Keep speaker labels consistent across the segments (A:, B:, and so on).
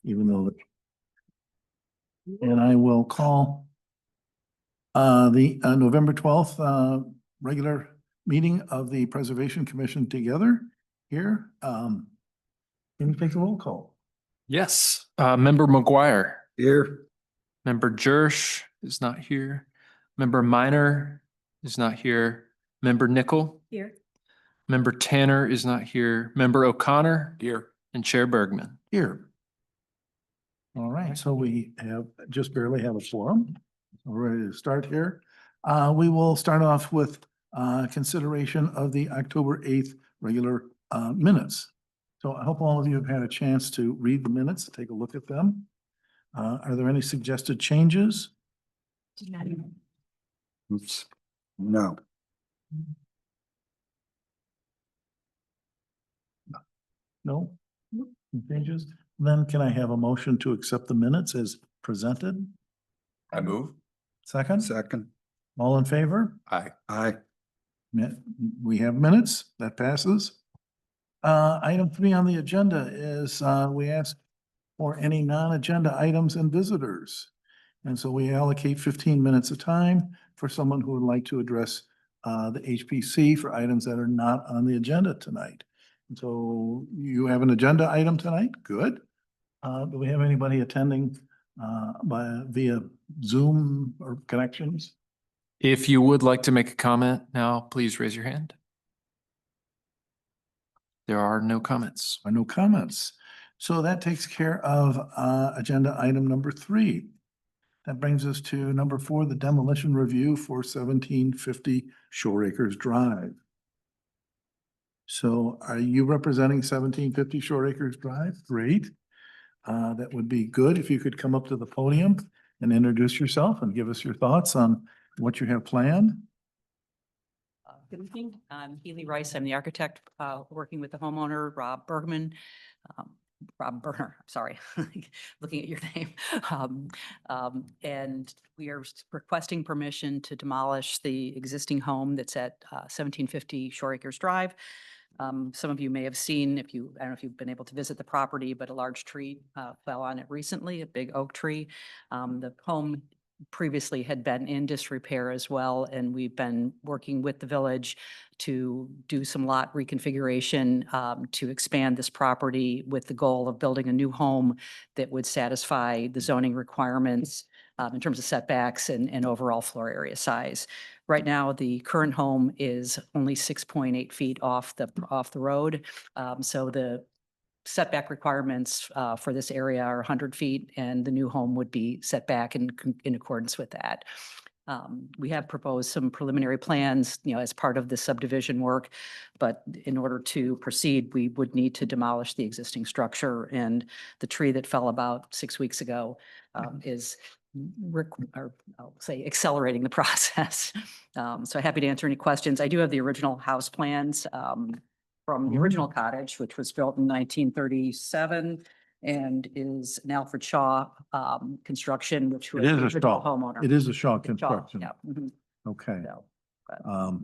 A: Even though, and I will call the November 12th regular meeting of the Preservation Commission together here. Can you take the roll call?
B: Yes. Member McGuire.
C: Here.
B: Member Jersh is not here. Member Minor is not here. Member Nickel.
D: Here.
B: Member Tanner is not here. Member O'Connor.
C: Here.
B: And Chair Bergman.
A: Here. All right, so we have just barely have a forum. We're ready to start here. We will start off with consideration of the October 8th regular minutes. So I hope all of you have had a chance to read the minutes, take a look at them. Are there any suggested changes?
C: Oops. No.
A: No? Changes? Then can I have a motion to accept the minutes as presented?
C: I move.
A: Second?
C: Second.
A: All in favor?
C: Aye. Aye.
A: We have minutes, that passes. Item 3 on the agenda is, we ask for any non-agenda items and visitors. And so we allocate 15 minutes of time for someone who would like to address the HPC for items that are not on the agenda tonight. And so you have an agenda item tonight? Good. Do we have anybody attending via Zoom or connections?
B: If you would like to make a comment now, please raise your hand. There are no comments.
A: No comments. So that takes care of agenda item number 3. That brings us to number 4, the demolition review for 1750 Shore Acres Drive. So are you representing 1750 Shore Acres Drive? Great. That would be good if you could come up to the podium and introduce yourself and give us your thoughts on what you have planned.
D: Good evening. I'm Healy Rice. I'm the architect working with the homeowner, Rob Bergman. Rob Berner, sorry, looking at your name. And we are requesting permission to demolish the existing home that's at 1750 Shore Acres Drive. Some of you may have seen, I don't know if you've been able to visit the property, but a large tree fell on it recently, a big oak tree. The home previously had been in disrepair as well, and we've been working with the village to do some lot reconfiguration to expand this property with the goal of building a new home that would satisfy the zoning requirements in terms of setbacks and overall floor area size. Right now, the current home is only 6.8 feet off the road. So the setback requirements for this area are 100 feet, and the new home would be set back in accordance with that. We have proposed some preliminary plans, as part of the subdivision work, but in order to proceed, we would need to demolish the existing structure, and the tree that fell about 6 weeks ago is I'll say accelerating the process. So happy to answer any questions. I do have the original house plans from the original cottage, which was built in 1937 and is an Alfred Shaw construction, which was
A: It is
D: the
A: a
D: original
A: Shaw.
D: homeowner.
A: It is a Shaw
D: Shaw,
A: construction.
D: yeah. Mhm.
A: Okay.
D: So, but,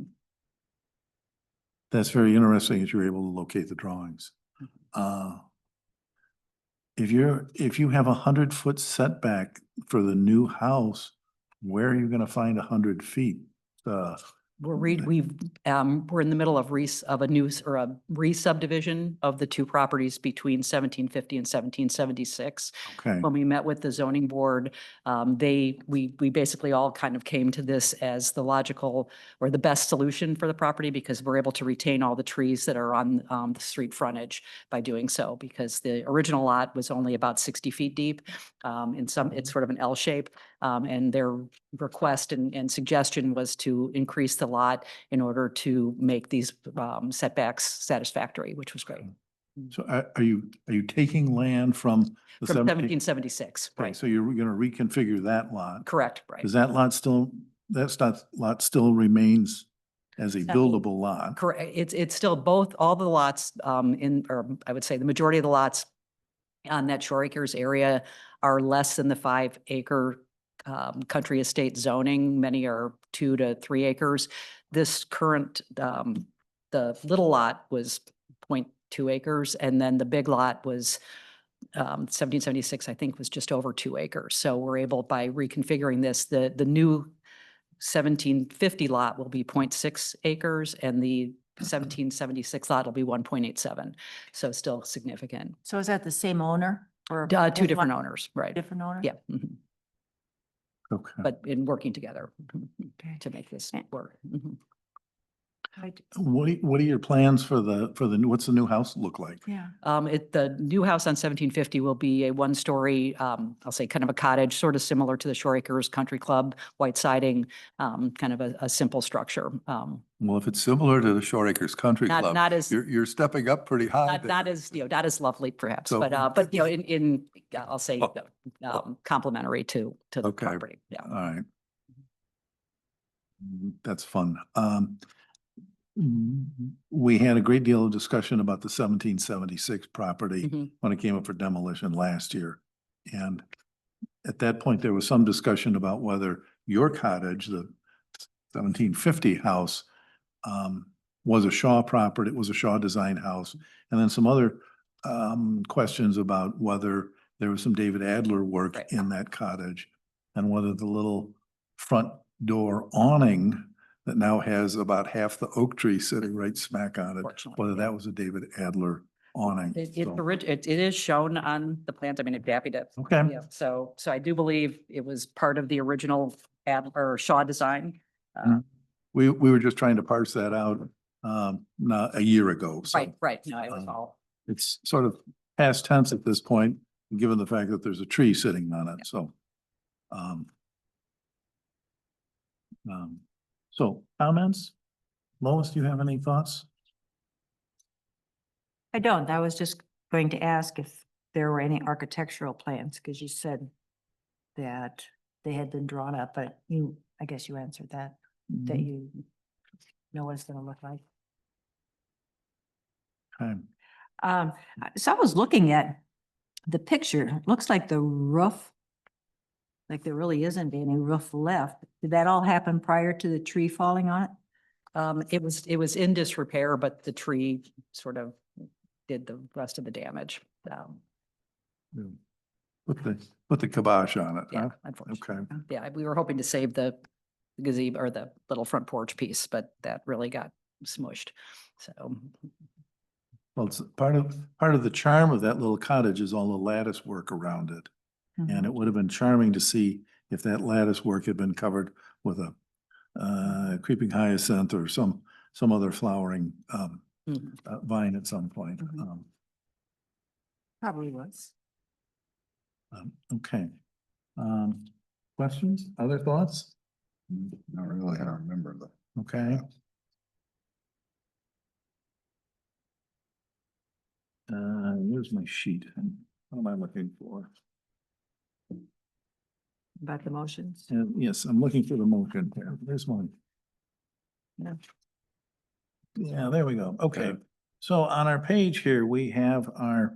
A: That's very interesting that you're able to locate the drawings. If you have 100-foot setback for the new house, where are you gonna find 100 feet?
D: we're in the middle of a re-subdivision of the two properties between 1750 and 1776.
A: Okay,
D: When we met with the zoning board, we basically all kind of came to this as the logical or the best solution for the property, because we're able to retain all the trees that are on the street frontage by doing so, because the original lot was only about 60 feet deep. It's sort of an L shape, and their request and suggestion was to increase the lot in order to make these setbacks satisfactory, which was great.
A: so are you taking land from the
D: From
A: 17?
D: 1776,
A: Okay,
D: right?
A: so you're gonna reconfigure that lot.
D: Correct, right.
A: Does that lot still remains as a buildable lot?
D: Correct. It's still all the lots or I would say the majority of the lots on that Shore Acres area are less than the 5-acre country estate zoning. Many are 2 to 3 acres. This current, the little lot was 0.2 acres, and then the big lot was 1776, I think, was just over 2 acres. So we're able, by reconfiguring this, the new 1750 lot will be 0.6 acres and the 1776 lot will be 1.87. So still significant.
E: So is that the same owner or?
D: Two
E: just
D: different
E: one
D: owners, right?
E: Different owner?
D: Yeah.
A: Okay.
D: But in working together
E: Okay.
D: to make this
E: Eh.
D: work.
E: Right.
A: What are your plans for what's the new house look like?
E: Yeah.
D: The new house on 1750 will be a one-story, I'll say kind of a cottage, sort of similar to the Shore Acres Country Club, white siding, kind of a simple structure.
A: Well, if it's similar to the Shore Acres Country
D: Not-
A: Club,
D: not as-
A: you're stepping up pretty high
D: Not
A: there.
D: as, not as lovely perhaps,
A: So-
D: but, in, I'll say, complementary to the
A: Okay.
D: property. Yeah.
A: All right. That's fun. We had a great deal of discussion about the 1776 property
D: Mhm.
A: when it came up for demolition last year. And at that point, there was some discussion about whether your cottage, the 1750 house, was a Shaw property, it was a Shaw design house. And then some other questions about whether there was some David Adler work
D: Right.
A: in that cottage and whether the little front door awning that now has about half the oak tree sitting right smack on it,
D: Fortunately,
A: whether
D: yeah.
A: that was a David Adler awning. So-
D: It is shown on the plans. I mean, I'd be happy to.
A: Okay.
D: Yeah, so I do believe it was part of the original Adler or Shaw design.
A: Mhm. We were just trying to parse that out, not a year ago. So
D: Right. No, it was
A: um,
D: all,
A: it's sort of past tense at this point, given the fact that there's a tree sitting on it, so. So comments? Lois, do you have any thoughts?
E: I don't. I was just going to ask if there were any architectural plans, because you said that they had been drawn up, but I guess you answered that
A: Mhm.
E: you know what it's gonna look like.
A: Okay.
E: So I was looking at the picture. It looks like the roof, like there really isn't any roof left. Did that all happen prior to the tree falling on it?
D: it was in disrepair, but the tree sort of did the rest of the damage.
A: Yeah. Put the kibosh on it,
D: Yeah,
A: huh?
D: unfortunately.
A: Okay.
D: Yeah, we were hoping to save the gazebo or the little front porch piece, but that really got smushed. So,
A: Well, it's part of the charm of that little cottage is all the lattice work around it. And it would have been charming to see if that lattice work had been covered with a creeping hyacinth or some other flowering
D: mhm.
A: vine at some point.
E: Mhm. Probably was.
A: Okay. Questions, other thoughts?
C: Not really, I don't remember the.
A: Okay. Where's my sheet? What am I looking for?
E: About the motions?
A: Yes, I'm looking for the motion here. There's one.
E: No.
A: Yeah, there we go. Okay. So on our page here, we have our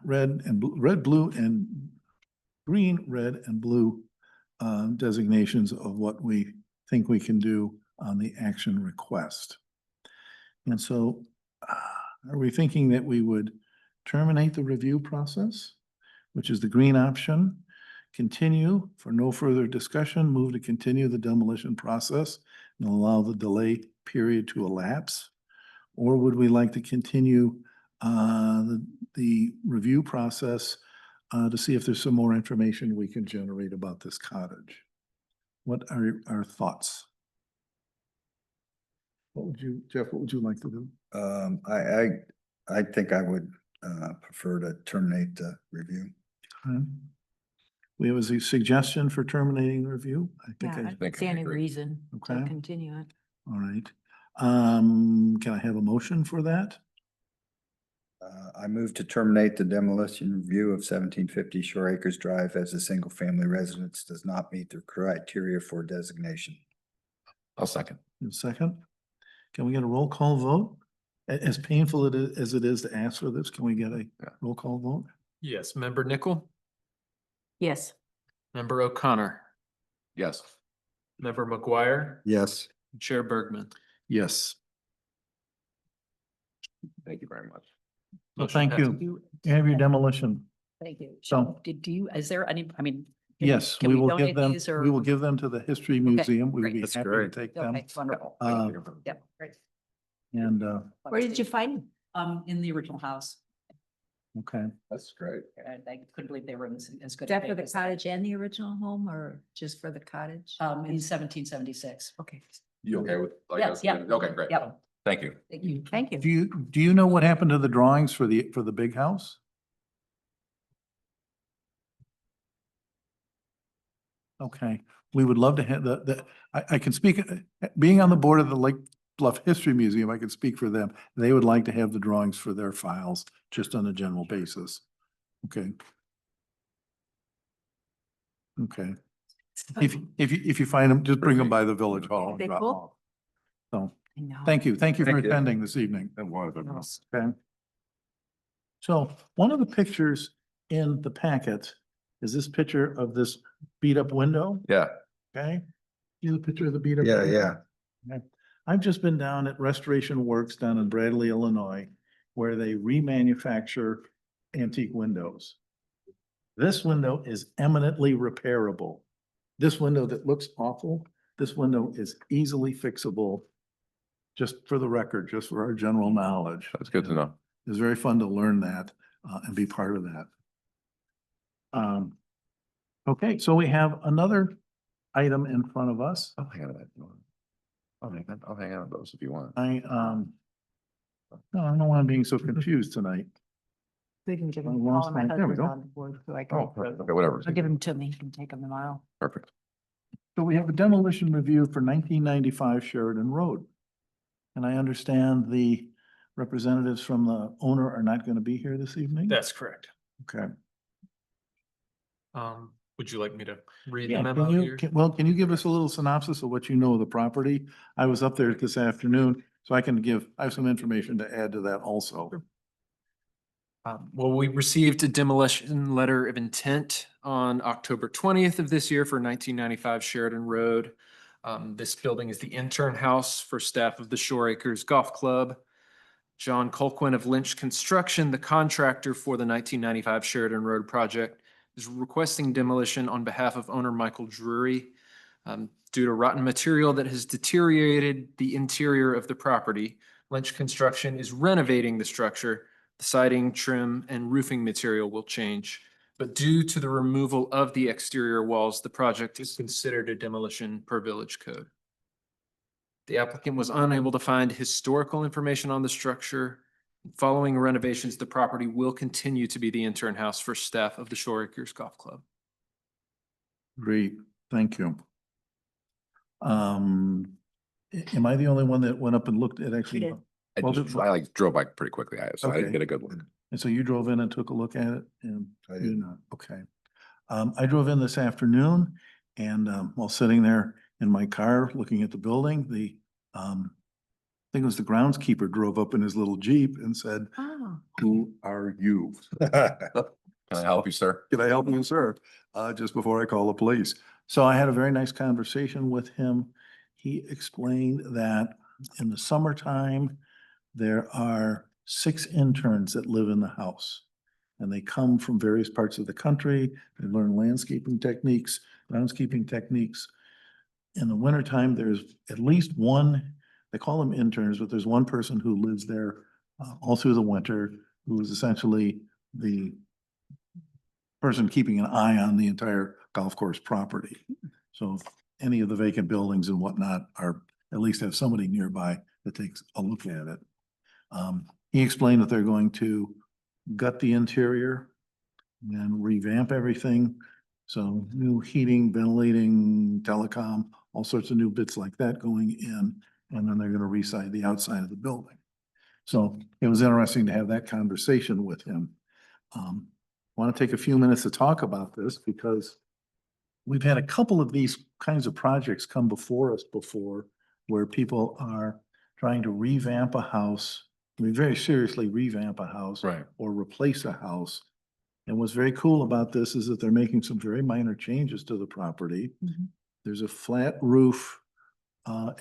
A: red, blue, and green, red, and blue designations of what we think we can do on the action request. And so are we thinking that we would terminate the review process, which is the green option, continue for no further discussion, move to continue the demolition process and allow the delay period to elapse? Or would we like to continue the review process to see if there's some more information we can generate about this cottage? What are our thoughts? Jeff, what would you like to do?
C: I think I would prefer to terminate the review.
A: We have a suggestion for terminating the review?
E: Yeah, I
C: think
E: don't see
C: I
E: any
C: agree.
E: reason to
A: Okay.
E: continue it.
A: All right. Can I have a motion for that?
C: I move to terminate the demolition review of 1750 Shore Acres Drive as a single-family residence does not meet the criteria for designation.
B: I'll second.
A: In second? Can we get a roll call vote? As painful as it is to ask for this, can we get a roll call vote?
B: Yes, member Nickel,
E: Yes.
B: member O'Connor,
C: Yes.
B: member McGuire,
C: Yes.
B: Chair Bergman.
A: Yes.
C: Thank you very much.
A: Well,
B: Motion
A: thank
B: passes.
A: you. You have your demolition.
D: Thank you.
A: So-
D: So do you, is there any, I mean?
A: Yes,
D: can
A: we will
D: donate
A: give them,
D: these or-
A: we will give them to the History Museum. We will
D: great.
A: be
C: That's
A: happy to
C: great.
A: take them.
D: Okay, wonderful.
A: Yep,
D: Great.
A: and,
E: Where did you find them?
D: In the original house.
A: okay.
C: That's great.
D: I couldn't believe they were in as good.
E: Is that for the cottage and the original home or just for the cottage?
D: In 1776.
E: Okay,
F: You okay with? like
D: Yeah,
F: us?
D: yeah.
F: Okay, great.
D: Yep.
F: Thank you.
D: Thank you.
E: thank you.
A: Do you know what happened to the drawings for the big house? Okay, we would love to have I can speak, being on the board of the Lake Bluff History Museum, I can speak for them. They would like to have the drawings for their files, just on a general basis. Okay. Okay, if you find them, just bring them by the village hall. and
E: They
A: drop
E: cool?
A: them off. So,
E: I know.
A: thank you for
C: Thank you.
A: attending this evening.
F: And one of them.
A: Okay. So one of the pictures in the packet is this picture of this beat up window,
F: Yeah,
A: okay? See the picture of the beat up?
C: Yeah,
A: window?
C: yeah.
A: Okay. I've just been down at Restoration Works down in Bradley, Illinois, where they remanufacture antique windows. This window is eminently repairable. This window that looks awful, this window is easily fixable. Just for the record, just for our general knowledge.
F: that's good to know.
A: It was very fun to learn that and be part of that. Okay, so we have another item in front of us.
F: I'll hang on to that. I'll hang on to those if you want.
A: No, I don't know why I'm being so confused tonight.
E: We can give
A: I
E: him,
A: lost
E: all my
A: my- there we
E: husband's
A: go.
E: on the board, so I can,
F: Oh, perfect. Okay, whatever.
E: I'll give him to me, he can take them tomorrow.
F: Perfect.
A: So we have a demolition review for 1995 Sheridan Road. And I understand the representatives from the owner are not going to be here this evening?
B: That's correct.
A: Okay.
B: Would you like me to read
A: Yeah,
B: the memo
A: can you,
B: here?
A: can you give us a little synopsis of what you know of the property? I was up there this afternoon, so I have some information to add to that also.
B: Well, we received a demolition letter of intent on October 20th of this year for 1995 Sheridan Road. This building is the intern house for staff of the Shore Acres Golf Club. John Colquin of Lynch Construction, the contractor for the 1995 Sheridan Road project, is requesting demolition on behalf of owner Michael Drury. Due to rotten material that has deteriorated the interior of the property, Lynch Construction is renovating the structure. The siding, trim, and roofing material will change. But due to the removal of the exterior walls, the project is considered a demolition per village code. The applicant was unable to find historical information on the structure. Following renovations, the property will continue to be the intern house for staff of the Shore Acres Golf Club.
A: Great, thank you. Am I the only one that went up and looked at actually?
E: did.
F: I
A: Well,
F: just,
A: the-
F: I like drove by pretty quickly, so I didn't
A: Okay.
F: get a good look.
A: And so you drove in and took a look at it and
C: I
A: you
C: did.
A: did not, okay. I drove in this afternoon and, while sitting there in my car looking at the building, I think it was the groundskeeper drove up in his little Jeep and said,
E: Oh,
A: "Who are you?"
F: Can I help you, sir?
A: Can I help you, sir? Just before I call the police. So I had a very nice conversation with him. He explained that in the summertime, there are 6 interns that live in the house. And they come from various parts of the country. They learn landscaping techniques, groundskeeping techniques. In the wintertime, there's at least one, they call them interns, but there's one person who lives there all through the winter, who is essentially the person keeping an eye on the entire golf course property. So any of the vacant buildings and whatnot are, at least have somebody nearby that takes a look at it. He explained that they're going to gut the interior and revamp everything. So new heating, ventilating, telecom, all sorts of new bits like that going in. And then they're going to reside the outside of the building. So it was interesting to have that conversation with him. I want to take a few minutes to talk about this because we've had a couple of these kinds of projects come before us before, where people are trying to revamp a house, I mean, very seriously revamp a house.
F: Right.
A: Or replace a house. And what's very cool about this is that they're making some very minor changes to the property.
E: Mhm.
A: There's a flat roof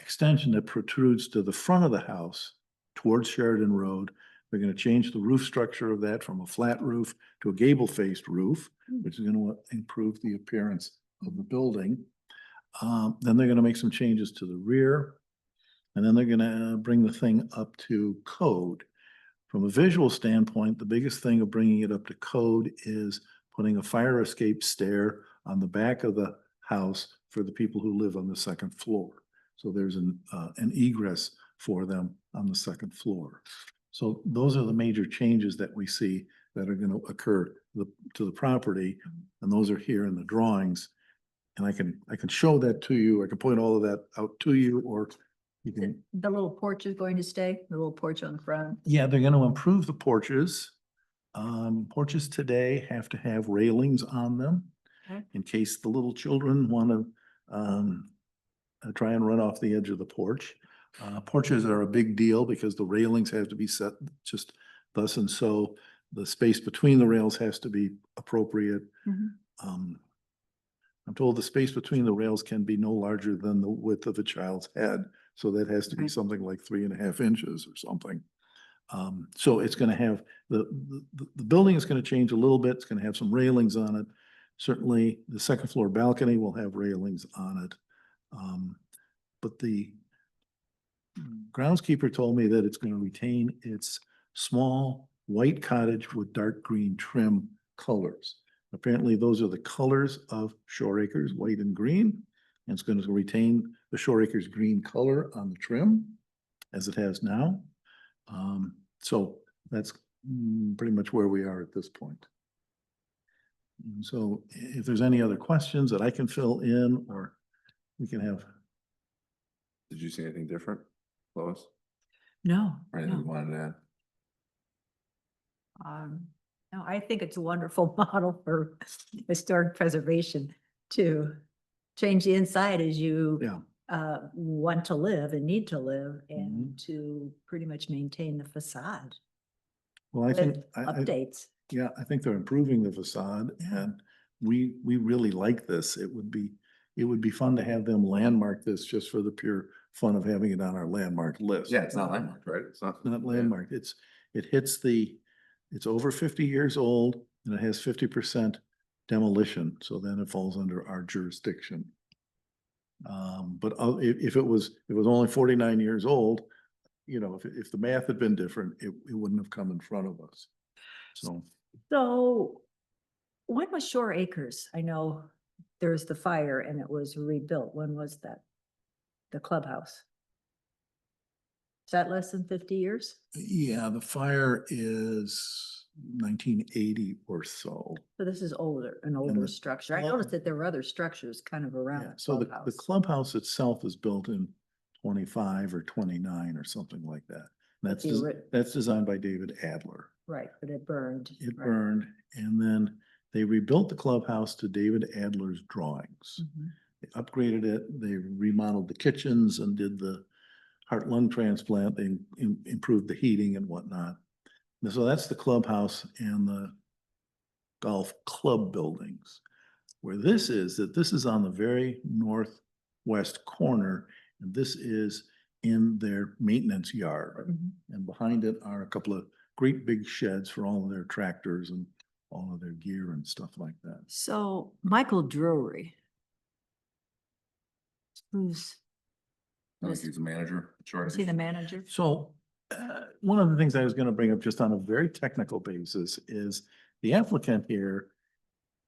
A: extension that protrudes to the front of the house towards Sheridan Road. They're gonna change the roof structure of that from a flat roof to a gable-faced roof, which is gonna improve the appearance of the building. Then they're gonna make some changes to the rear. And then they're gonna bring the thing up to code. From a visual standpoint, the biggest thing of bringing it up to code is putting a fire escape stair on the back of the house for the people who live on the second floor. So there's an egress for them on the second floor. So those are the major changes that we see that are gonna occur to the property, and those are here in the drawings. And I can show that to you, I can point all of that out to you, or you can.
E: The little porch is going to stay, the little porch on the front.
A: Yeah, they're gonna improve the porches. Porches today have to have railings on them
E: Okay.
A: in case the little children wanna, try and run off the edge of the porch. Porches are a big deal because the railings have to be set just thus and so. The space between the rails has to be appropriate.
E: Mhm.
A: I'm told the space between the rails can be no larger than the width of a child's head. So that has to be
E: Right.
A: something like 3.5 inches or something. So it's gonna have, the building is gonna change a little bit. It's gonna have some railings on it. Certainly, the second floor balcony will have railings on it. But the groundskeeper told me that it's gonna retain its small white cottage with dark green trim colors. Apparently, those are the colors of Shore Acres, white and green. And it's gonna retain the Shore Acres green color on the trim as it has now. So that's pretty much where we are at this point. And so if there's any other questions that I can fill in, or we can have.
F: Did you see anything different, Lois?
E: No,
F: Or anything you
E: no.
F: wanted to add?
E: No, I think it's a wonderful model for historic preservation to change the inside as you
A: Yeah.
E: Want to live and need to live and to pretty much maintain the facade
A: Well, I think,
E: with
A: I
E: updates.
A: yeah, I think they're improving the facade, and we really like this. It would be fun to have them landmark this just for the pure fun of having it on our landmark list.
F: Yeah, it's not landmarked, right? It's not.
A: Not
F: yeah.
A: landmarked. It's over 50 years old, and it has 50% demolition, so then it falls under our jurisdiction. But if it was only 49 years old, if the math had been different, it wouldn't have come in front of us. So,
E: So when was Shore Acres? I know there's the fire and it was rebuilt. When was that? The clubhouse? Is that less than 50 years?
A: yeah, the fire is 1980 or so.
E: So this is an older
A: the
E: structure. I
A: club-
E: noticed that there were other structures kind of around
A: Yeah,
E: the
A: so the
E: clubhouse.
A: clubhouse itself is built in 25 or 29 or something like that. That's,
E: the ori-
A: that's designed by David Adler.
E: Right, but it burned.
A: It
E: right.
A: burned, and then they rebuilt the clubhouse to David Adler's drawings.
E: Mhm.
A: They upgraded it, they remodeled the kitchens and did the heart-lung transplant, they improved the heating and whatnot. And so that's the clubhouse and the golf club buildings. Where this is on the very northwest corner, and this is in their maintenance yard.
E: Mhm.
A: And behind it are a couple of great big sheds for all of their tractors and all of their gear and stuff like that.
E: So Michael Drury. Who's,
F: I think he's the manager. Sure.
E: is he the manager?
A: So, one of the things I was gonna bring up just on a very technical basis is the applicant here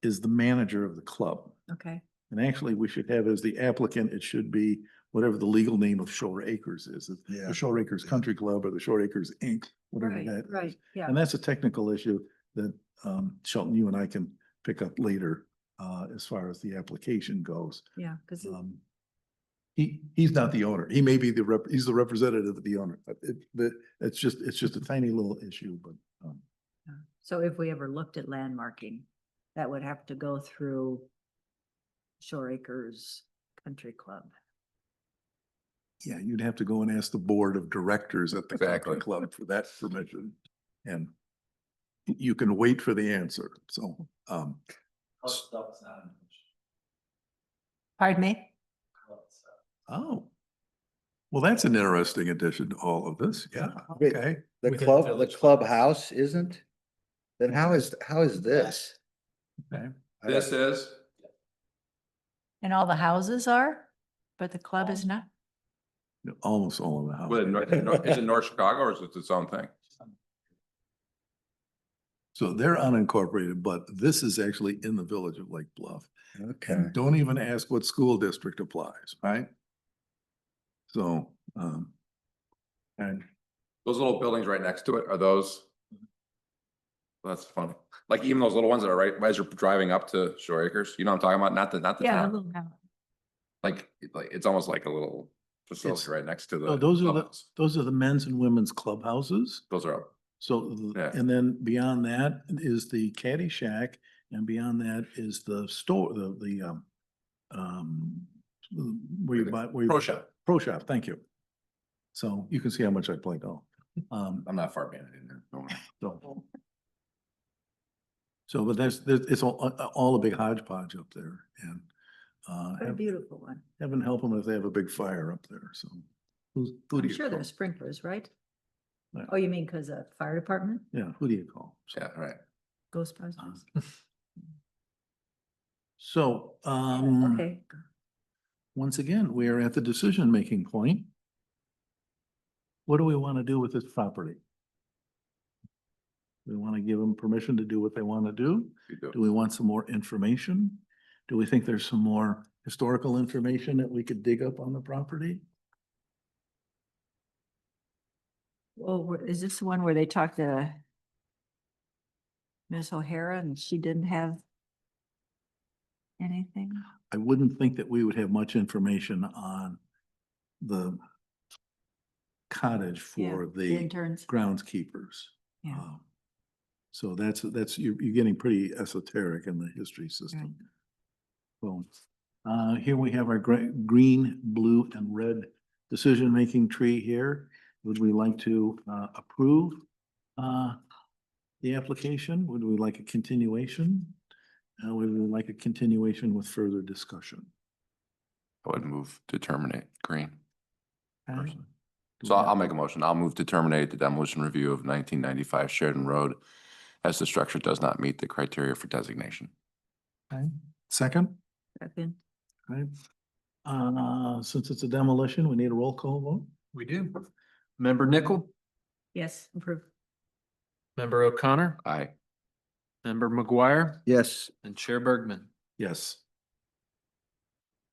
A: is the manager of the club.
E: Okay,
A: And actually, we should have as the applicant, it should be whatever the legal name of Shore Acres is. It's
C: Yeah.
A: the Shore Acres Country Club or the Shore Acres Inc., whatever
E: right,
A: that is.
E: right, yeah.
A: And that's a technical issue that Shelton, you and I can pick up later as far as the application goes.
E: Yeah, because
A: He's not the owner. He may be he's the representative of the owner, but it's just a tiny little issue, but
E: so if we ever looked at landmarking, that would have to go through Shore Acres Country Club.
A: yeah, you'd have to go and ask the board of directors at the country
F: Exactly.
A: club for that permission. And you can wait for the answer. So,
E: Pardon me?
A: oh, Well, that's an interesting addition to all of this. Yeah,
C: Wait,
A: okay.
C: The
B: Within
C: club, the
B: village
C: clubhouse isn't? Then how is this?
A: Okay.
C: I don't-
F: This is,
E: And all the houses are, but the club is not?
A: Almost all of the houses.
F: is it North Chicago or is it its own thing?
A: So they're unincorporated, but this is actually in the village of Lake Bluff.
C: Okay.
A: Don't even ask what school district applies, right? So, and
F: Those little buildings right next to it, are those? That's funny. Like even those little ones that are right, as you're driving up to Shore Acres, you know what I'm talking about? Not the
E: Yeah, the
F: town.
E: little house.
F: Like, it's almost like a little facility
A: It's-
F: right next to
A: no,
F: the.
A: those are the men's and women's clubhouses.
F: Those are,
A: So,
F: Yeah.
A: and then beyond that is the caddy shack, and beyond that is the store, where you buy, where you.
F: Pro shop.
A: Pro shop, thank you. So you can see how much I play golf.
F: I'm not far behind in there. Don't worry.
A: So, but it's all a big hodgepodge up there, and
E: What a beautiful one.
A: heaven help them if they have a big fire up there, so. Who do
E: I'm
A: you
E: sure
A: call?
E: there's sprinklers, right?
A: Yeah.
E: Oh, you mean because of fire department,
A: Yeah, who do you call?
F: Yeah, right.
E: Ghostbusters?
A: So,
E: Okay,
A: once again, we are at the decision-making point. What do we want to do with this property? We want to give them permission to do what they want to do?
F: You do.
A: Do we want some more information? Do we think there's some more historical information that we could dig up on the property?
E: well, is this the one where they talked to Ms. O'Hara and she didn't have anything?
A: I wouldn't think that we would have much information on the cottage
E: Yeah,
A: for
E: the
A: the
E: interns.
A: groundskeepers.
E: Yeah.
A: So that's, you're getting pretty esoteric in the history
E: Right.
A: system. Well, here we have our green, blue, and red decision-making tree here. Would we like to, approve, the application? Would we like a continuation? Would we like a continuation with further discussion?
F: I would move to terminate green.
A: Okay.
F: Personally.
A: Do
F: So
A: we
F: I'll
A: have-
F: make a motion. I'll move to terminate the demolition review of 1995 Sheridan Road as the structure does not meet the criteria for designation.
A: Okay. Second?
E: Second.
A: Okay. Since it's a demolition, we need a roll call vote.
B: We do. Member Nickel,
E: Yes, approve.
B: Member O'Connor,
F: Aye.
B: Member McGuire,
C: Yes,
B: and Chair Bergman.
A: Yes.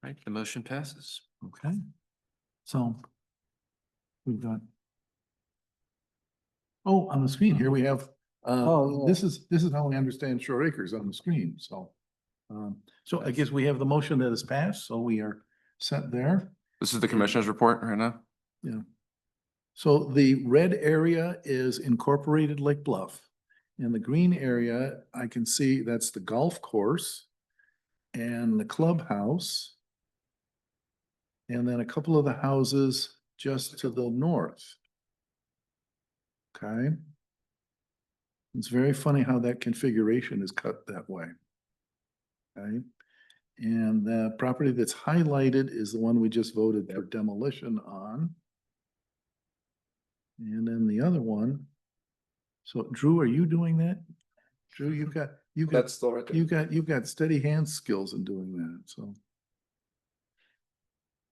B: Right, the motion passes.
A: Okay. So we've got. Oh, on the screen here, we have,
C: Oh, yeah.
A: this is how we understand Shore Acres on the screen, so. So I guess we have the motion that is passed, so we are set there.
F: This is the commissioner's report right now?
A: Yeah. So the red area is incorporated Lake Bluff. In the green area, I can see that's the golf course and the clubhouse. And then a couple of the houses just to the north. Okay. It's very funny how that configuration is cut that way. Okay. And the property that's highlighted is the one we just voted for demolition on. And then the other one. So Drew, are you doing that? Drew, you've got,
F: still right
A: you've got steady hand skills in doing that, so.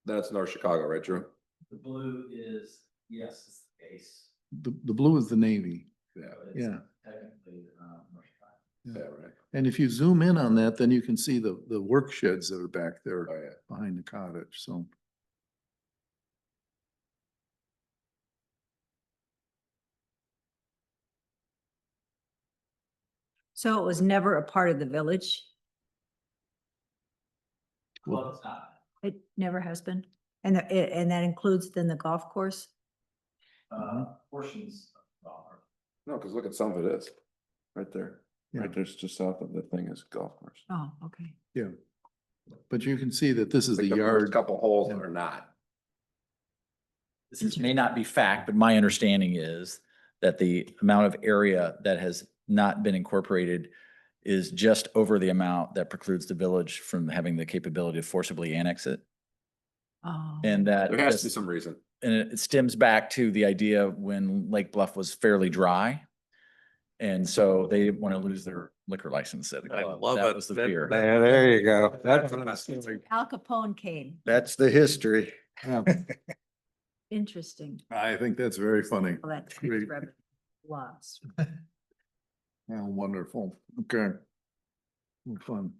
F: That's North Chicago, right, Drew?
G: The blue is, yes, it's the base.
A: The blue is the navy,
F: Yeah.
G: but it's
A: yeah.
G: Technically, North Chicago.
F: Yeah, right.
A: And if you zoom in on that, then you can see the work sheds that are back there
F: Oh, yeah.
A: behind the cottage, so.
E: So it was never a part of the village?
G: Well, it's not,
E: It never has been? And that includes then the golf course?
G: portions of the golf course.
F: No, because look at some of it is, right there.
A: Yeah.
F: Right there's just south of the thing is golf course.
E: Oh, okay.
A: Yeah. But you can see that this is the
F: Like first
A: yard.
F: couple holes
A: Yeah.
F: are not.
G: This may not be fact, but my understanding is that the amount of area that has not been incorporated is just over the amount that precludes the village from having the capability to forcibly annex it.
E: Oh.
G: And that.
F: There has to be
G: this-
F: some reason.
G: and it stems back to the idea when Lake Bluff was fairly dry. And so they didn't want to lose their liquor license at the club. That was the fear.
C: There you go. That's,
E: Al Capone came.
C: that's the history.
E: Interesting.
A: I think that's very funny.
E: Well, that's
A: Great.
E: lots.
A: Yeah, wonderful. Okay. Fun.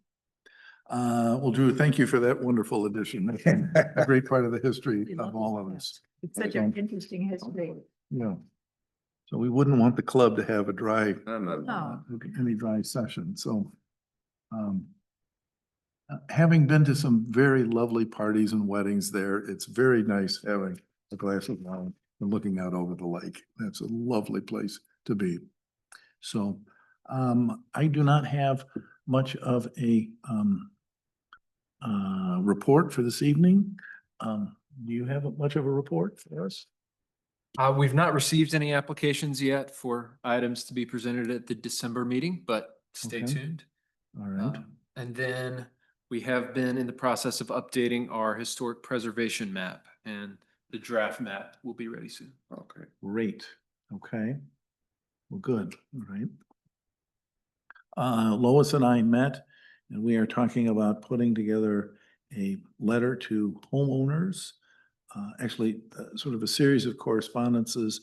A: Well, Drew, thank you for that wonderful addition. That's a great part of the history
E: We
A: of
E: love
A: all
E: this
A: of us.
E: It's such an interesting history.
A: Yeah. So we wouldn't want the club to have a dry,
E: No.
A: any dry session, so. Having been to some very lovely parties and weddings there, it's very nice having a glass of wine and looking out over the lake. That's a lovely place to be. So, I do not have much of a, report for this evening. Do you have much of a report for us?
B: We've not received any applications yet for items to be presented at the December meeting, but stay
A: Okay.
B: tuned.
A: All right,
B: And then we have been in the process of updating our historic preservation map, and the draft map will be ready soon.
F: Okay.
A: great, okay. Well, good, all right. Lois and I met, and we are talking about putting together a letter to homeowners. Actually, sort of a series of correspondences.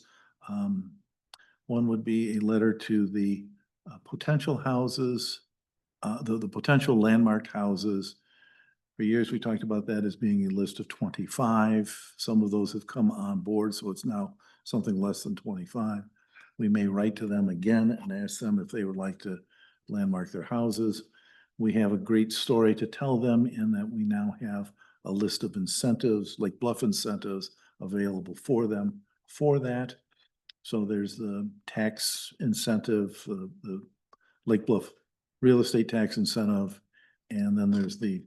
A: One would be a letter to the potential houses, the potential landmarked houses. For years, we talked about that as being a list of 25. Some of those have come on board, so it's now something less than 25. We may write to them again and ask them if they would like to landmark their houses. We have a great story to tell them in that we now have a list of incentives, like Bluff incentives, available for them for that. So there's the tax incentive, the Lake Bluff real estate tax incentive, and then there's the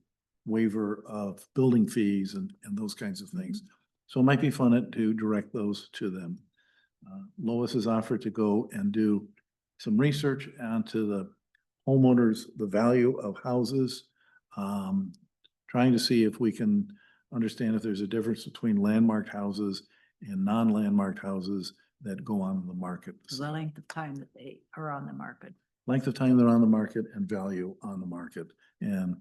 A: waiver of building fees and those kinds of things. So it might be fun to direct those to them. Lois has offered to go and do some research onto the homeowners, the value of houses, trying to see if we can understand if there's a difference between landmarked houses and non-landmarked houses that go on the market.
E: The length of time that they are on the market.
A: Length of time they're on the market and value on the market. And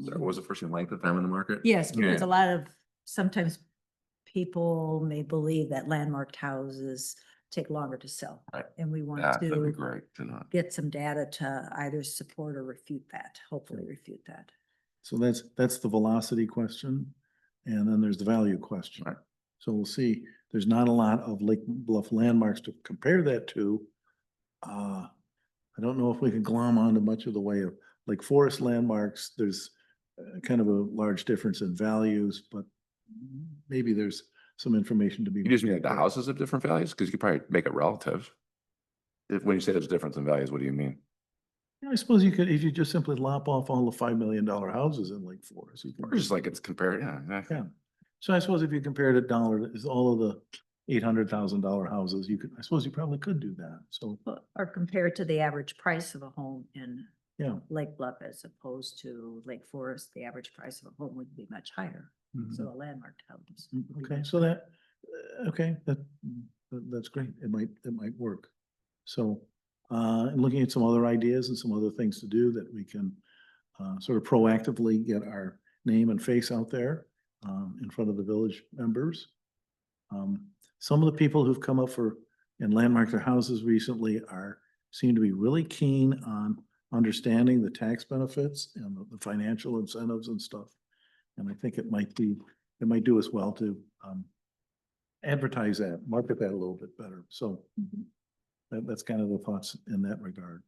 F: What was the first thing, length of time in the market?
E: Yes, because
F: Yeah.
E: a lot of, sometimes people may believe that landmarked houses take longer to sell.
F: Right.
E: And we want
F: That'd be
E: to
F: great to know.
E: get some data to either support or refute that, hopefully refute that.
A: so that's the velocity question. And then there's the value question.
F: Right.
A: So we'll see. There's not a lot of Lake Bluff landmarks to compare that to. I don't know if we can glom onto much of the way of Lake Forest landmarks. There's kind of a large difference in values, but maybe there's some information to be.
F: You just mean like the houses have different values? Because you could probably make it relative. When you say there's a difference in values, what do you mean?
A: I suppose you could, if you just simply lop off all the $5 million houses in Lake Forest. You
F: Or
A: can,
F: just like it's compared, yeah, exactly.
A: yeah. So I suppose if you compared it dollar, is all of the $800,000 houses, you could, I suppose you probably could do that. So,
E: Or compared to the average price of a home in
A: yeah.
E: Lake Bluff as opposed to Lake Forest, the average price of a home would be much higher.
A: Mhm.
E: So a landmarked house.
A: Okay, so that, okay, that's great. It might work. So, and looking at some other ideas and some other things to do that we can sort of proactively get our name and face out there in front of the village members. Some of the people who've come up for and landmarked their houses recently seem to be really keen on understanding the tax benefits and the financial incentives and stuff. And I think it might do us well to advertise that, market that a little bit better. So that's kind of the thoughts in that regard.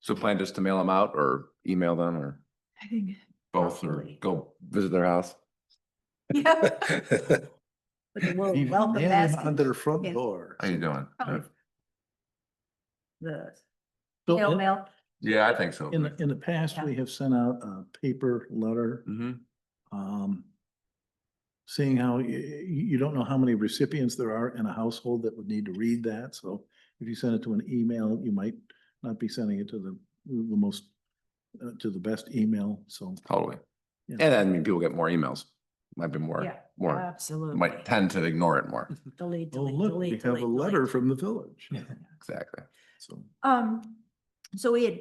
F: So plan just to mail them out or email them or
E: I think.
F: both or
E: Possibly.
F: go visit their house?
E: Yeah. With a little
A: Even
E: welcome
A: nail them
E: basket.
A: on their front
E: Yeah.
A: door.
F: How you doing?
E: Probably The
A: So
E: tail
A: in-
E: mail.
F: Yeah, I think so.
A: In the past,
E: Yeah.
A: we have sent out a paper letter,
F: Mm-hmm.
A: seeing how you don't know how many recipients there are in a household that would need to read that. So if you send it to an email, you might not be sending it to the most, to the best email. So,
F: Totally.
A: yeah.
F: And then I mean, people get more emails. Might be more,
E: Yeah,
F: more,
E: absolutely.
F: might tend to ignore it more.
E: Delete,
A: Oh,
E: delete,
A: look, we
E: delete,
A: have a
E: delete,
A: letter
E: delete.
A: from the village.
F: Exactly.
A: So,
E: So we had,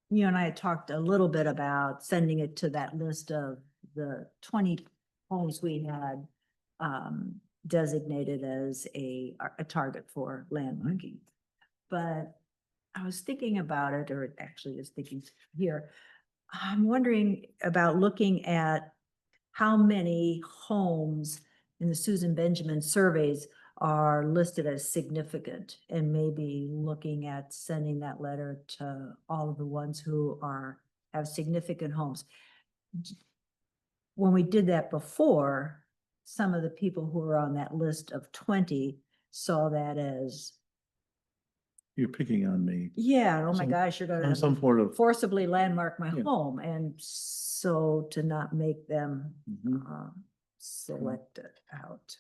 E: you and I had talked a little bit about sending it to that list of the 20 homes we had designated as a target for landmarking. But I was thinking about it, or actually just thinking here, I'm wondering about looking at how many homes in the Susan Benjamin surveys are listed as significant, and maybe looking at sending that letter to all of the ones who have significant homes. When we did that before, some of the people who were on that list of 20 saw that as,
A: you're picking on me.
E: yeah, oh my
A: Some-
E: gosh, you're
A: On
E: gonna
A: some sort of.
E: forcibly landmark my
A: Yeah.
E: home, and so to not make them
A: Mhm.
E: select it out.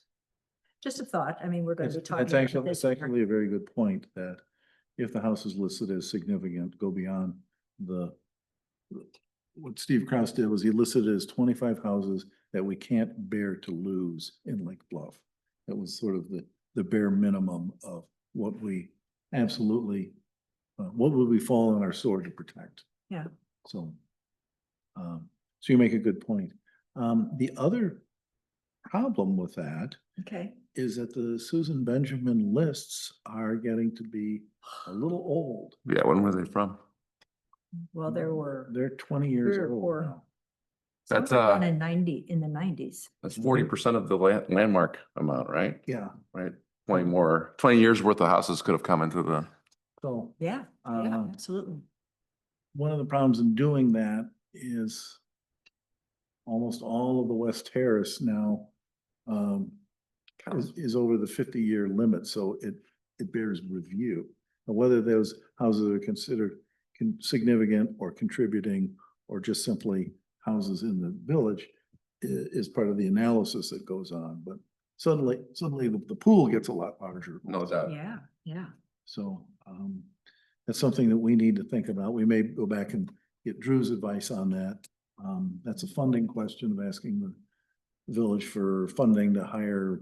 E: Just a thought. I mean, we're gonna be
A: That's
E: talking.
A: that's
E: about
A: actually,
E: this
A: that's
E: here.
A: actually a very good point, that if the house is listed as significant, go beyond the. What Steve Kraus did was he listed it as 25 houses that we can't bear to lose in Lake Bluff. That was sort of the bare minimum of what we absolutely, what would we fall on our sword to protect?
E: Yeah.
A: So, so you make a good point. The other problem with that
E: Okay,
A: is that the Susan Benjamin lists are getting to be a little old.
F: Yeah, when were they from?
E: well, there were
A: They're 20 years
E: 3 or
A: old
E: 4.
A: now.
E: some
F: That's,
E: were done in the 90s.
F: That's 40% of the landmark amount, right?
A: Yeah,
F: Right? 20 years worth of houses could have come into the,
A: so
E: Yeah, yeah,
A: Uh,
E: absolutely.
A: one of the problems in doing that is almost all of the West Terrace now is over the 50-year limit, so it bears review. And whether those houses are considered significant or contributing, or just simply houses in the village is part of the analysis that goes on, but suddenly the pool gets a lot larger.
F: no doubt.
E: Yeah, yeah.
A: So, that's something that we need to think about. We may go back and get Drew's advice on that. That's a funding question of asking the village for funding to hire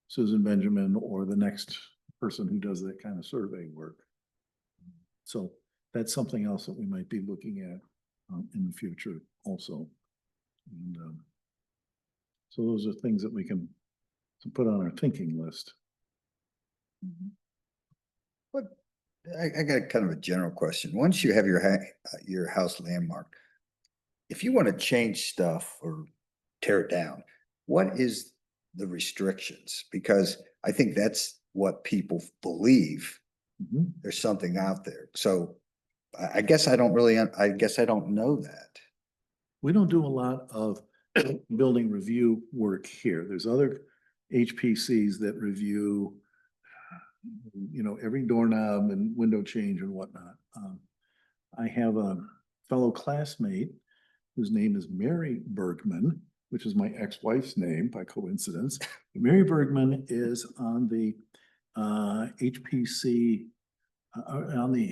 A: Susan Benjamin or the next person who does that kind of survey work. So that's something else that we might be looking at in the future also. And so those are things that we can put on our thinking list.
C: What, I got kind of a general question. Once you have your house landmarked, if you want to change stuff or tear it down, what is the restrictions? Because I think that's what people believe.
A: Mhm.
C: There's something out there. So I guess I don't know that.
A: We don't do a lot of building review work here. There's other HPCs that review, every doorknob and window change and whatnot. I have a fellow classmate whose name is Mary Bergman, which is my ex-wife's name by coincidence. Mary Bergman is on the HPC, on the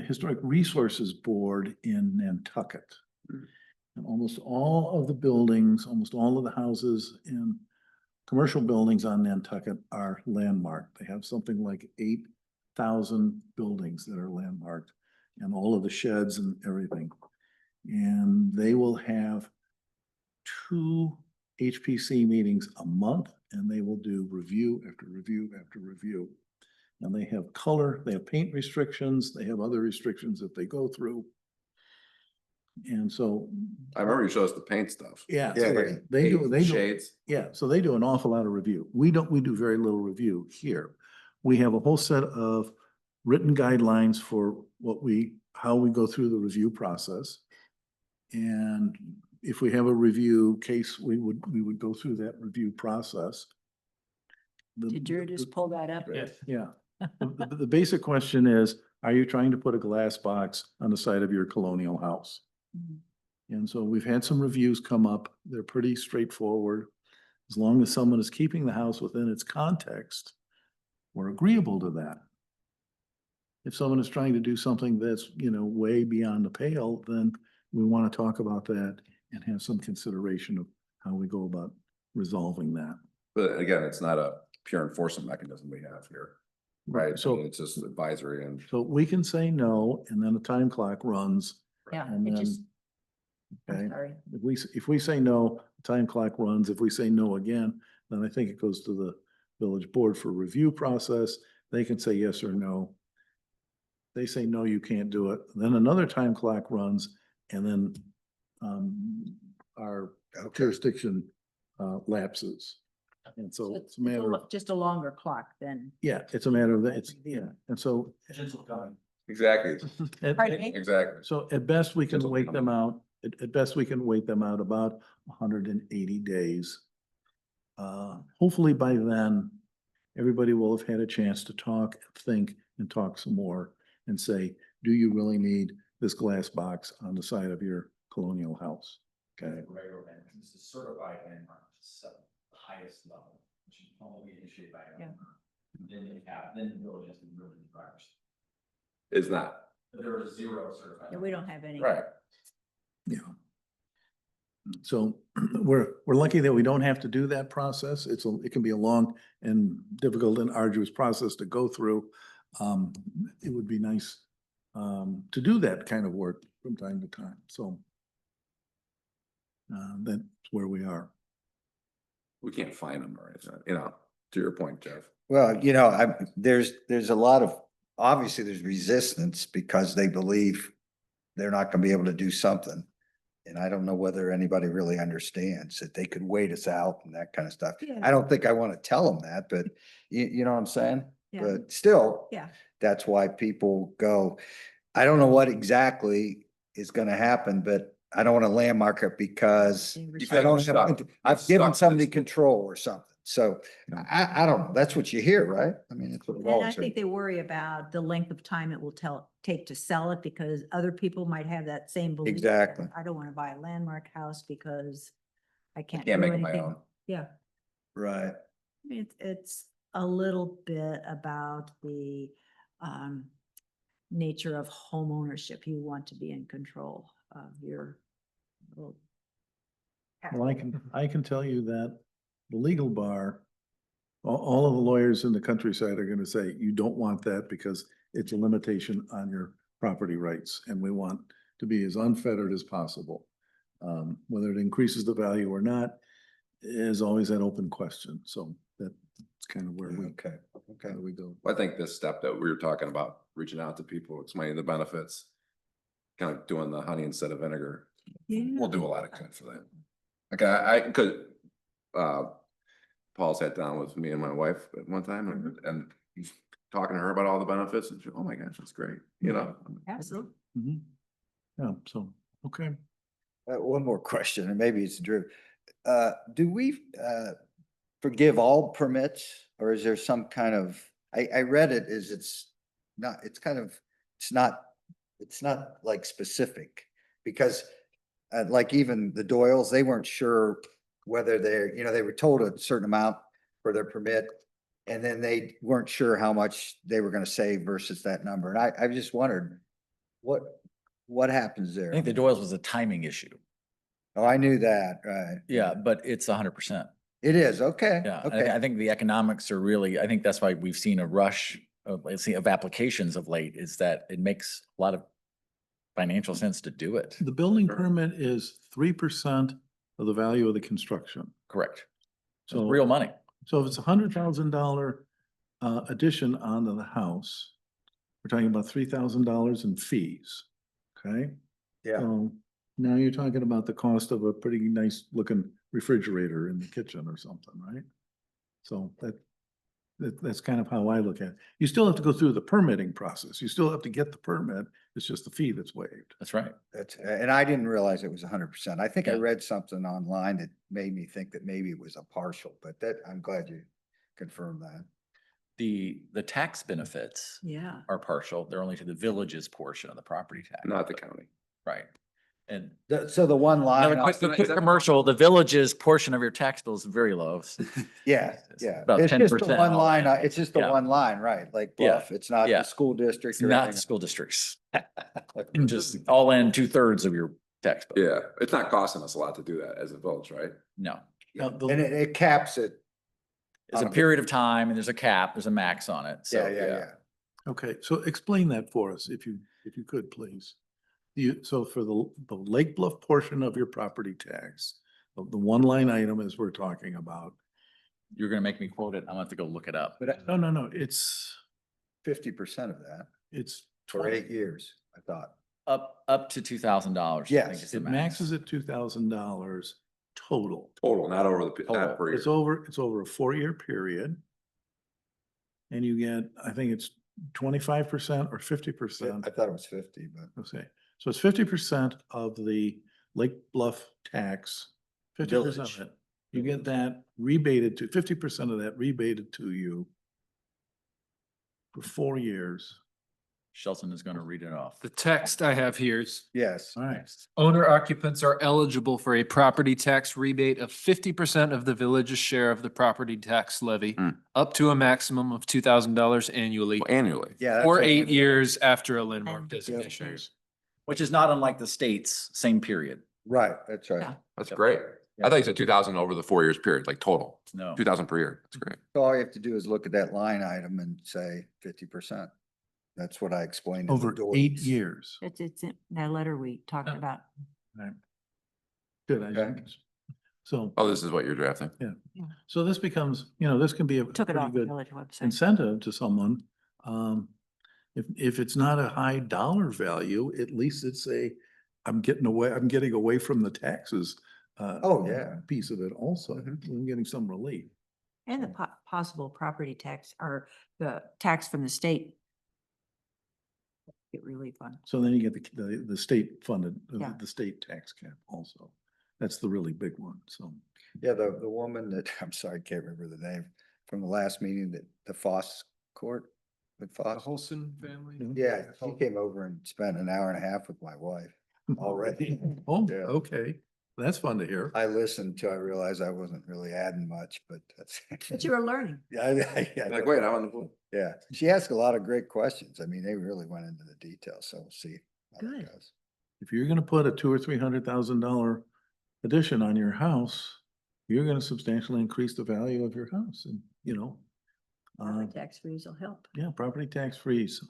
A: Historic Resources Board in Nantucket. And almost all of the buildings, almost all of the houses in commercial buildings on Nantucket are landmarked. They have something like 8,000 buildings that are landmarked, and all of the sheds and everything. And they will have 2 HPC meetings a month, and they will do review after review after review. And they have color, they have paint restrictions, they have other restrictions that they go through. And so,
F: I remember you showed us the paint stuff.
A: yeah,
C: Yeah,
A: so
C: yeah.
A: they do,
F: Shades.
A: yeah, so they do an awful lot of review. We do very little review here. We have a whole set of written guidelines for how we go through the review process. And if we have a review case, we would go through that review process.
E: Did Drew just pull that up?
B: Yes.
A: Yeah. The basic question is, are you trying to put a glass box on the side of your colonial house?
E: Mhm.
A: And so we've had some reviews come up. They're pretty straightforward. As long as someone is keeping the house within its context, we're agreeable to that. If someone is trying to do something that's, way beyond the pale, then we want to talk about that and have some consideration of how we go about resolving that.
F: But again, it's not a pure enforcement mechanism we have here, right?
A: So-
F: So it's just advisory and.
A: So we can say no, and then the time clock runs.
E: Yeah,
A: And
E: it
A: then,
E: just,
A: okay,
E: I'm sorry.
A: if we say no, the time clock runs. If we say no again, then I think it goes to the village board for review process. They can say yes or no. They say, no, you can't do it. Then another time clock runs, and then our jurisdiction lapses. And so it's a matter of,
E: Just a longer clock than.
A: yeah, it's a matter of, it's, yeah, and so.
F: Exactly,
E: Pardon me?
F: exactly.
A: So at best, we can
F: Gentle
A: wait them
F: coming.
A: out, at best, we can wait them out about 180 days. Hopefully by then, everybody will have had a chance to talk, think, and talk some more and say, do you really need this glass box on the side of your colonial house? Okay,
G: This is certified landmark, the highest level, which is only initiated by.
E: Yeah.
G: Then the village has to really requires.
F: It's not,
G: There is 0 certified.
E: Yeah, we don't have any.
F: right.
A: yeah. So we're lucky that we don't have to do that process. It can be a long and difficult and arduous process to go through. It would be nice to do that kind of work from time to time. So that's where we are.
F: We can't find them or anything, you know, to your point, Jeff.
C: Well, there's a lot of, obviously there's resistance because they believe they're not gonna be able to do something. And I don't know whether anybody really understands that they could wait us out and that kind of stuff.
E: Yeah.
C: I don't think I want to tell them that, but you know what I'm saying?
E: Yeah.
C: But still,
E: Yeah.
C: that's why people go, I don't know what exactly is gonna happen, but I don't want to landmark it because I don't have, I've given somebody control or something. So I don't know. That's what you hear, right? I mean, it's what I've
E: And I
C: always
E: think
C: heard.
E: they worry about the length of time it will take to sell it because other people might have that same belief.
C: Exactly.
E: I don't want to buy a landmark house because I can't
F: Can't
E: do
F: make it my
E: anything.
F: own.
E: Yeah.
C: Right.
E: I mean, it's a little bit about the nature of home ownership. You want to be in control of your little.
A: Well, I can tell you that the legal bar, all of the lawyers in the countryside are gonna say, you don't want that because it's a limitation on your property rights, and we want to be as unfettered as possible. Whether it increases the value or not is always an open question, so that's kind of where
C: Okay. Okay.
A: we go.
F: I think this step that we were talking about, reaching out to people, explaining the benefits, kind of doing the honey instead of vinegar, will do a lot of good for that. Like I could, Paul sat down with me and my wife at one time and he's talking to her about all the benefits and she, oh my gosh, that's great, you know?
E: Absolutely.
A: Mhm. Yeah, so, okay.
C: One more question, and maybe it's Drew. Do we forgive all permits, or is there some kind of, I read it as it's not, it's not like specific. Because like even the Doyles, they weren't sure whether they were told a certain amount for their permit. And then they weren't sure how much they were gonna save versus that number. And I just wondered, what happens there?
G: I think the Doyle's was a timing issue.
C: Oh, I knew that, right.
G: Yeah, but it's 100%.
C: It is, okay,
G: Yeah,
C: okay.
G: I think the economics are really, I think that's why we've seen a rush of, let's see, of applications of late, is that it makes a lot of financial sense to do it.
A: The building
F: Sure.
A: permit is 3% of the value of the construction.
G: Correct. So
A: So
G: real money.
A: So if it's $100,000 addition onto the house, we're talking about $3,000 in fees, okay?
C: Yeah,
A: So now you're talking about the cost of a pretty nice looking refrigerator in the kitchen or something, right? So that's kind of how I look at it. You still have to go through the permitting process. You still have to get the permit. It's just the fee that's waived.
G: That's right.
C: and I didn't realize it was 100%. I think I
G: Yeah.
C: read something online that made me think that maybe it was a partial, but I'm glad you confirmed that.
G: The tax benefits
E: Yeah.
G: are partial. They're only to the village's portion of the property tax.
F: Not the county.
G: Right. And
C: So the one line,
G: another quick commercial, the village's portion of your tax bill is very low.
C: yeah,
G: It's
C: yeah.
G: about
C: It's just the
G: 10%
C: one
G: all
C: line,
G: in.
C: it's just the
G: Yeah.
C: one line, right? Like
G: Yeah,
C: Bluff. It's not
G: yeah.
C: the school district
G: It's
C: or
G: not the
C: anything.
G: school districts. Just all in 2/3 of your tax bill.
F: Yeah, it's not costing us a lot to do that as a village, right?
G: No,
A: Now, the-
C: And it caps it.
G: it's a period of time and there's a cap, there's a max on it. So,
C: Yeah.
A: Okay, so explain that for us, if you could, please. So for the Lake Bluff portion of your property tax, the one line item as we're talking about.
G: You're going to make me quote it. I'm going to have to go look it up.
C: But
A: No, it's
C: 50% of that for
A: 20.
C: 8 years, I thought.
G: Up to $2,000.
C: Yes.
A: It maxes at $2,000 total.
F: Total, not over the,
G: Total.
F: not per year.
A: It's over a 4-year period. And you get, I think it's 25% or 50%.
C: I thought it was 50, but
A: Okay, so it's 50% of the Lake Bluff tax, 50%
G: Village.
A: of it. You get that rebated to, 50% of that rebated to you for 4 years.
G: Shelton is going to read it off.
B: The text I have here is
C: yes.
A: All right,
B: owner occupants are eligible for a property tax rebate of 50% of the village's share of the property tax levy,
F: Mm.
B: up to a maximum of $2,000 annually,
F: Annually.
C: Yeah. that's
B: or
C: what-
B: 8 years after a landmark
E: And-
B: designation.
G: Which is not unlike the state's same period.
C: Right, that's right.
E: Yeah.
F: That's
G: Yep.
F: great.
G: Yeah.
F: I thought you said 2,000 over the 4 years period, like total,
G: No.
F: 2,000 per year. That's great.
C: So all you have to do is look at that line item and say 50%. That's what I explained. in the
A: over
C: door
A: 8
C: lease.
A: years.
E: It's in that letter we talked
B: Yeah.
E: about.
A: Right. Good,
C: Okay.
A: so,
F: Oh, this is what you're drafting?
A: so this becomes, this can be a
E: Took it
A: pretty
E: off the
A: good
E: village website.
A: incentive to someone. If it's not a high dollar value, at least it's I'm getting away from the taxes.
C: Oh, yeah.
A: Piece of it also,
C: Mhm.
A: I'm getting some relief.
E: And the possible property tax or the tax from the state. Get relief on.
A: So then you get the state funded,
E: Yeah.
A: the state tax cap also. That's the really big one, so.
C: Yeah, the woman that, I'm sorry, I can't remember the name, from the last meeting, that the Foss Court. With
B: The
C: Foss.
B: Holson family?
C: Yeah, she came over and spent an hour and a half with my wife already.
A: Oh,
C: Yeah.
A: okay, that's fun to hear.
C: I listened till I realized I wasn't really adding much, but that's.
E: But you were learning.
C: Yeah,
F: Like, wait, I'm on the board.
C: yeah, she asked a lot of great questions. I mean, they really went into the details, so we'll see. how that
E: Good.
C: goes.
A: If you're gonna put a $200,000 or $300,000 addition on your house, you're gonna substantially increase the value of your house and,
E: Property tax freeze will help.
A: yeah, property tax freeze.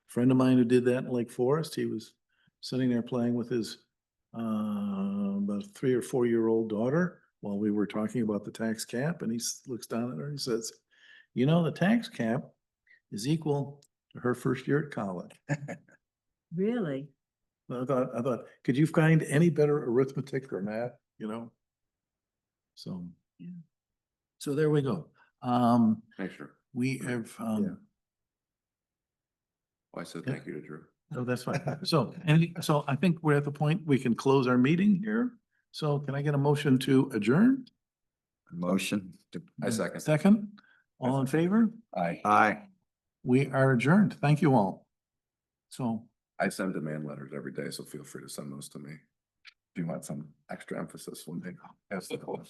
A: Friend of mine who did that in Lake Forest, he was sitting there playing with his about 3 or 4-year-old daughter while we were talking about the tax cap, and looks down at her and he says, the tax cap is equal to her first year at college.
E: Really?
A: I thought, could you find any better arithmetic or math, So.
E: Yeah.
A: So there we go.
F: Make sure.
A: We have,
C: Yeah.
F: Well, I said
A: Yeah.
F: thank you to Drew.
A: so that's fine. So I think we're at the point we can close our meeting here. So can I get a motion to adjourn?
C: Motion.
F: I second.
A: Second, all in favor?
C: Aye.
A: We are adjourned. Thank you all. So.
F: I send demand letters every day, so feel free to send those to me. If you want some extra emphasis when they ask the question.